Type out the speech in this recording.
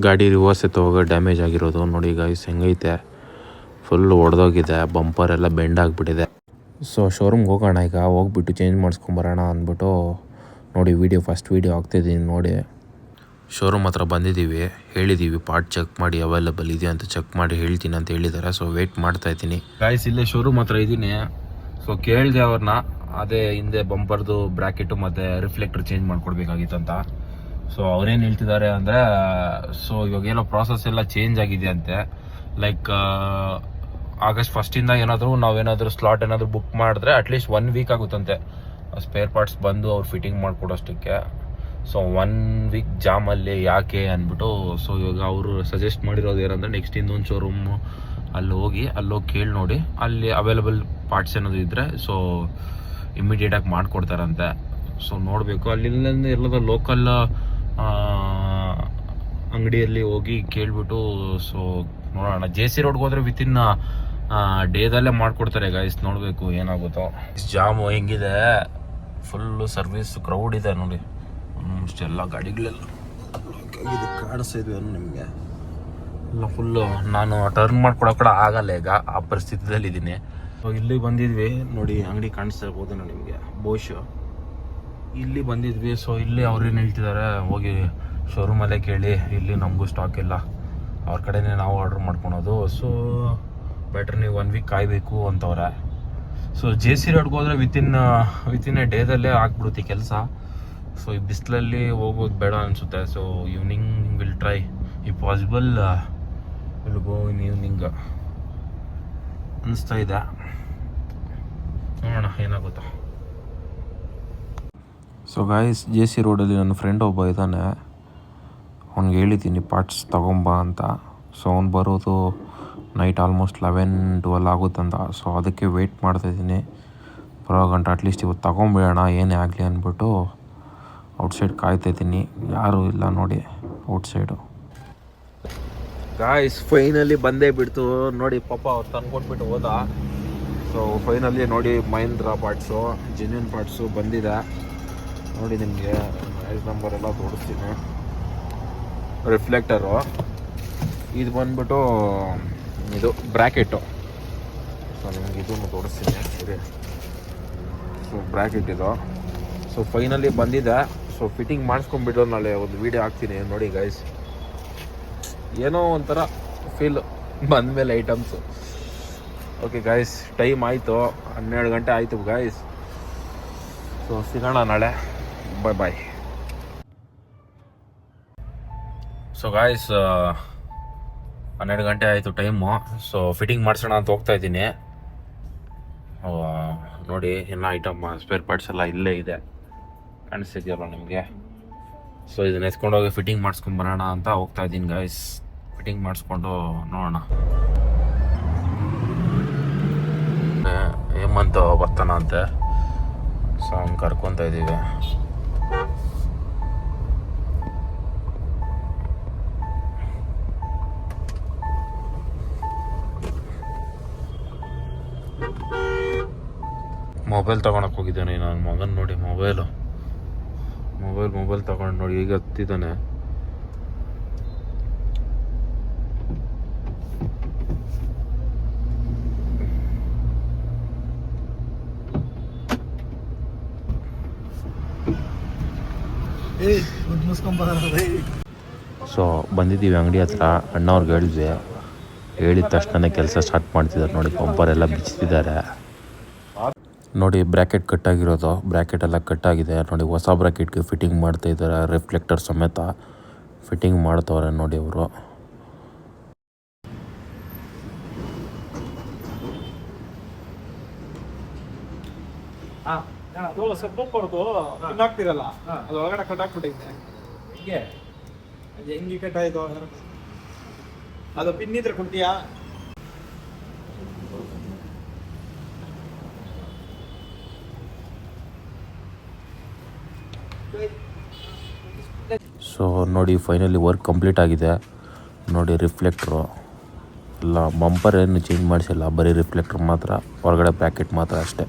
ಗಾಡಿ reverse ಎತ್ತೋವಾಗ damage ಆಗಿರೋದು ನೋಡಿ ಗೈಸ್ ಹೆಂಗೈತೆ. ಫುಲ್ ಒಡೆದೋಗಿದೆ, ಬಂಪರ್ ಎಲ್ಲ ಬೆಂಡ್ ಆಗಿಬಿಟ್ಟಿದೆ. ಸೊ ಶೋರೂಮ್ಗೆ ಹೋಗೋಣ ಈಗ, ಹೋಗ್ಬಿಟ್ಟು ಚೇಂಜ್ ಮಾಡಿಸ್ಕೊಂಬರೋಣ ಅಂದ್ಬಿಟ್ಟು ನೋಡಿ ಫಸ್ಟ್ ವೀಡಿಯೋ ಹಾಕ್ತಿದ್ದೀನಿ ನೋಡಿ. ಶೋರೂಮ್ ಹತ್ರ ಬಂದಿದ್ದೀವಿ, ಹೇಳಿದ್ದೀವಿ ಪಾರ್ಟ್ ಚೆಕ್ ಮಾಡಿ ಅವೈಲೇಬಲ್ ಇದೆ ಅಂತ ಚೆಕ್ ಮಾಡಿ ಹೇಳ್ತೀನಿ ಅಂತ ಹೇಳಿದ್ದಾರೆ. ಸೊ ವೆಯ್ಟ್ ಮಾಡ್ತಾಯಿದ್ದೀನಿ ಗೈಸ್. ಇಲ್ಲೇ ಶೋರೂಮ್ ಹತ್ರ ಇದ್ದೀನಿ. ಸೊ ಕೇಳಿದೆ ಅವ್ರನ್ನ, ಅದೇ ಹಿಂದೆ ಬಂಪರ್ದು ಬ್ರ್ಯಾಕೆಟು ಮತ್ತು ರಿಫ್ಲೆಕ್ಟರ್ ಚೇಂಜ್ ಮಾಡಿಕೊಡ್ಬೇಕಾಗಿತ್ತು ಅಂತ. ಸೊ ಅವ್ರೇನು ಹೇಳ್ತಿದ್ದಾರೆ ಅಂದರೆ, ಸೊ ಇವಾಗ ಏನೋ ಪ್ರಾಸೆಸ್ ಎಲ್ಲ ಚೇಂಜ್ ಆಗಿದೆ ಅಂತೆ. ಲೈಕ್ ಆಗಸ್ಟ್ 1 ನಾವೇನಾದರೂ ಸ್ಲಾಟ್ ಏನಾದರೂ ಬುಕ್ ಮಾಡಿದ್ರೆ ಅಟ್ಲೀಸ್ಟ್ 1 ವೀಕ್ ಆಗುತ್ತಂತೆ ಸ್ಪೇರ್ ಪಾರ್ಟ್ಸ್ ಬಂದು ಅವ್ರು ಫಿಟ್ಟಿಂಗ್ ಮಾಡಿಕೊಡೋಷ್ಟಕ್ಕೆ. ಸೊ 1 ವೀಕ್ ಜಾಮಲ್ಲಿ ಯಾಕೆ ಅಂದ್ಬಿಟ್ಟು, ಸೊ ಇವಾಗ ಅವರು ಸಜೆಸ್ಟ್ ಮಾಡಿರೋದು ಏನಂದರೆ, ನೆಕ್ಸ್ಟ್ ಇನ್ನೊಂದು ಶೋರೂಮು ಅಲ್ಲೋಗಿ ಕೇಳಿ ನೋಡಿ, ಅಲ್ಲಿ ಅವೈಲೇಬಲ್ ಪಾರ್ಟ್ಸ್ ಏನಾದರೂ ಇದ್ದರೆ ಸೊ ಇಮ್ಮಿಡಿಯೇಟಾಗಿ ಮಾಡಿಕೊಡ್ತಾರಂತೆ. ಸೊ ನೋಡಬೇಕು, ಅಲ್ಲಿಂದ ಎಲ್ಲದ ಲೋಕಲ್ ಅಂಗಡಿಯಲ್ಲಿ ಹೋಗಿ ಕೇಳಿಬಿಟ್ಟು ಸೊ ನೋಡೋಣ. JC ರೋಡ್ಗೆ ಹೋದರೆ ವಿತಿನ್ ಡೇದಲ್ಲೇ ಮಾಡಿಕೊಡ್ತಾರೆ ಗೈಸ್. ನೋಡಬೇಕು ಏನಾಗುತ್ತೋ. ಜಾಮು ಹೆಂಗಿದೆ, ಫುಲ್ಲು ಸರ್ವಿಸ್ ಕ್ರೌಡ್ ಇದೆ ನೋಡಿ. ಅಷ್ಟೆಲ್ಲ ಗಾಡಿಗಳೆಲ್ಲ ಕಾಣಿಸ್ತಿದ್ವಿ ನಿಮಗೆ ಎಲ್ಲ ಫುಲ್ಲು. ನಾನು ಟರ್ನ್ ಮಾಡ್ಕೊಡೋ ಕೂಡ ಆಗಲ್ಲ ಈಗ, ಆ ಪರಿಸ್ಥಿತಿದಲ್ಲಿದ್ದೀನಿ. ಸೊ ಇಲ್ಲಿ ಬಂದಿದ್ವಿ ನೋಡಿ, ಅಂಗಡಿ ಕಾಣಿಸ್ತಾ ಇರ್ಬೋದು ನಿಮಗೆ, ಬೋಶು. ಇಲ್ಲಿ ಬಂದಿದ್ವಿ. ಸೊ ಇಲ್ಲಿ ಅವ್ರೇನು ಹೇಳ್ತಿದ್ದಾರೆ, ಹೋಗಿ ಶೋರೂಮಲ್ಲೇ ಕೇಳಿ, ಇಲ್ಲಿ ನಮಗೂ ಸ್ಟಾಕ್ ಇಲ್ಲ, ಅವ್ರ ಕಡೆನೇ ನಾವು ಆರ್ಡ್ರ್ ಮಾಡ್ಕೊಳೋದು. ಸೊ ಬೆಟ್ರ್ ನೀವು 1 ವೀಕ್ ಕಾಯಬೇಕು ಅಂತವ್ರೆ. ಸೊ JC ರೋಡ್ಗೆ ಹೋದರೆ ವಿತಿನ್ ಎ ಡೇದಲ್ಲೇ ಆಗ್ಬಿಡುತ್ತೆ ಕೆಲಸ. ಸೊ ಈ ಬಿಸಿಲಲ್ಲಿ ಹೋಗೋದು ಬೇಡ ಅನಿಸುತ್ತೆ. So evening will try, if possible will go in evening ಅನಿಸ್ತಾ ಇದೆ. ನೋಡೋಣ ಏನಾಗುತ್ತೋ. ಸೊ ಗಾಯ್ಸ್, JC ರೋಡಲ್ಲಿ ನನ್ನ ಫ್ರೆಂಡ್ ಒಬ್ಬ ಇದ್ದಾನೆ, ಅವ್ನಿಗೆ ಹೇಳಿದ್ದೀನಿ ಪಾರ್ಟ್ಸ್ ತೊಗೊಂಬ ಅಂತ. ಸೊ ಅವ್ನು ಬರೋದು ನೈಟ್ ಆಲ್ಮೋಸ್ಟ್ 11-12 ಆಗುತ್ತಂತ. ಸೊ ಅದಕ್ಕೆ ವೆಯ್ಟ್ ಮಾಡ್ತಾಯಿದ್ದೀನಿ, ಬರೋ ಗಂಟೆ ಅಟ್ಲೀಸ್ಟ್ ಇವತ್ತು ತೊಗೊಂಬಿಡೋಣ ಏನೇ ಆಗಲಿ ಅಂದ್ಬಿಟ್ಟು ಔಟ್ಸೈಡ್ ಕಾಯ್ತಾಯಿದ್ದೀನಿ. ಯಾರೂ ಇಲ್ಲ ನೋಡಿ ಔಟ್ಸೈಡು. ಗಾಯ್ಸ್ ಫೈನಲಿ ಬಂದೇ ಬಿಡ್ತು ನೋಡಿ. ಪಾಪ ಅವ್ರು ತಂದ್ಕೊಟ್ಬಿಟ್ಟು ಹೋದ. ಸೊ ಫೈನಲಿ ನೋಡಿ, ಮಹೀಂದ್ರ ಪಾರ್ಟ್ಸು, ಜೆನ್ಯೂನ್ ಪಾರ್ಟ್ಸು ಬಂದಿದೆ ನೋಡಿ. ನಿಮಗೆ ಪ್ರೈಸ್ ನಂಬರ್ ಎಲ್ಲ ತೋರಿಸ್ತೀನಿ. ರಿಫ್ಲೆಕ್ಟರು ಇದು ಬಂದ್ಬಿಟ್ಟು ಇದು ಬ್ರ್ಯಾಕೆಟು. ಸೊ ನಿಮ್ಗೆ ಇದನ್ನು ತೋರಿಸ್ತೀನಿ ಸರಿ. ಸೊ ಬ್ರ್ಯಾಕೆಟ್ ಇದು. ಸೊ ಫೈನಲಿ ಬಂದಿದೆ. ಸೊ ಫಿಟ್ಟಿಂಗ್ ಮಾಡಿಸ್ಕೊಂಡ್ಬಿಟ್ಟು ನಾಳೆ ಒಂದು ವೀಡಿಯೋ ಹಾಕ್ತೀನಿ ನೋಡಿ ಗೈಸ್. ಏನೋ ಒಂಥರ ಫೀಲ್ ಬಂದಮೇಲೆ ಐಟಮ್ಸು. ಓಕೆ ಗೈಸ್, ಟೈಮ್ ಆಯಿತು, 12 ಗಂಟೆ ಆಯಿತು ಗೈಸ್. ಸೊ ಸಿಗೋಣ ನಾಳೆ, ಬಾಯ್. ಸೊ ಗಾಯ್ಸ್ 12 ಗಂಟೆ ಆಯಿತು ಟೈಮು. ಸೊ ಫಿಟ್ಟಿಂಗ್ ಮಾಡಿಸೋಣ ಅಂತ ಹೋಗ್ತಾ ಇದ್ದೀನಿ ನೋಡಿ. ಎಲ್ಲ ಐಟಮ್ ಸ್ಪೇರ್ ಪಾರ್ಟ್ಸ್ ಎಲ್ಲ ಇಲ್ಲೇ ಇದೆ, ಕಾಣಿಸ್ತಿದೆಯಲ್ಲ ನಿಮಗೆ. ಸೊ ಇದನ್ನ ಎತ್ಕೊಂಡೋಗಿ ಫಿಟ್ಟಿಂಗ್ ಮಾಡಿಸ್ಕೊಂಬರೋಣ ಅಂತ ಹೋಗ್ತಾ ಇದ್ದೀನಿ ಗಾಯ್ಸ್. ಫಿಟ್ಟಿಂಗ್ ಮಾಡಿಸ್ಕೊಂಡು ನೋಡೋಣ. ಹೇಮಂತ್ ಬರ್ತಾನ ಅಂತೆ. ಸೊ ಅವ್ನು ಕರ್ಕೊತಾ ಇದ್ದೀವಿ. ಮೊಬೈಲ್ ತೊಗೊಳಕ್ಕೆ ಹೋಗಿದ್ದಾನೆ ನನ್ನ ಮಗನ ನೋಡಿ. ಮೊಬೈಲ್ ತೊಗೊಂಡು ನೋಡಿ ಈಗ ಹತ್ತಿದ್ದಾನೆ. ಸೊ ಬಂದಿದ್ದೀವಿ ಅಂಗಡಿ ಹತ್ರ. ಅಣ್ಣವ್ರಿಗೆ ಹೇಳಿದ್ವಿ, ಹೇಳಿದ ತಕ್ಷಣ ಕೆಲಸ ಸ್ಟಾರ್ಟ್ ಮಾಡ್ತಿದ್ದಾರೆ ನೋಡಿ. ಬಂಪರ್ ಎಲ್ಲ ಬಿಚ್ಚಿದ್ದಾರೆ ನೋಡಿ. ಬ್ರ್ಯಾಕೆಟ್ ಕಟ್ಟಾಗಿರೋದು, ಬ್ರ್ಯಾಕೆಟ್ ಎಲ್ಲ ಕಟ್ಟಾಗಿದೆ ನೋಡಿ. ಹೊಸ ಬ್ರ್ಯಾಕೆಟ್ಗೆ ಫಿಟ್ಟಿಂಗ್ ಮಾಡ್ತಾ ಇದ್ದಾರೆ, ರಿಫ್ಲೆಕ್ಟರ್ ಸಮೇತ ಫಿಟ್ಟಿಂಗ್ ಮಾಡ್ತವ್ರೆ ನೋಡಿ ಅವರು. ಹೆಂಗೆ ಕಟ್ಟಾಯ್ತು ಅದು ಪಿನ್ ಇದ್ರೆ ಕುಂಟಿಯಾ. ಸೊ ನೋಡಿ ಫೈನಲಿ ವರ್ಕ್ ಕಂಪ್ಲೀಟ್ ಆಗಿದೆ ನೋಡಿ. ರಿಫ್ಲೆಕ್ಟ್ರು ಎಲ್ಲ, ಬಂಪರ್ ಏನು ಚೇಂಜ್ ಮಾಡಿಸಿಲ್ಲ, ಬರೀ ರಿಫ್ಲೆಕ್ಟ್ರ್ ಮಾತ್ರ, ಹೊರಗಡೆ ಬ್ರ್ಯಾಕೆಟ್ ಮಾತ್ರ ಅಷ್ಟೇ.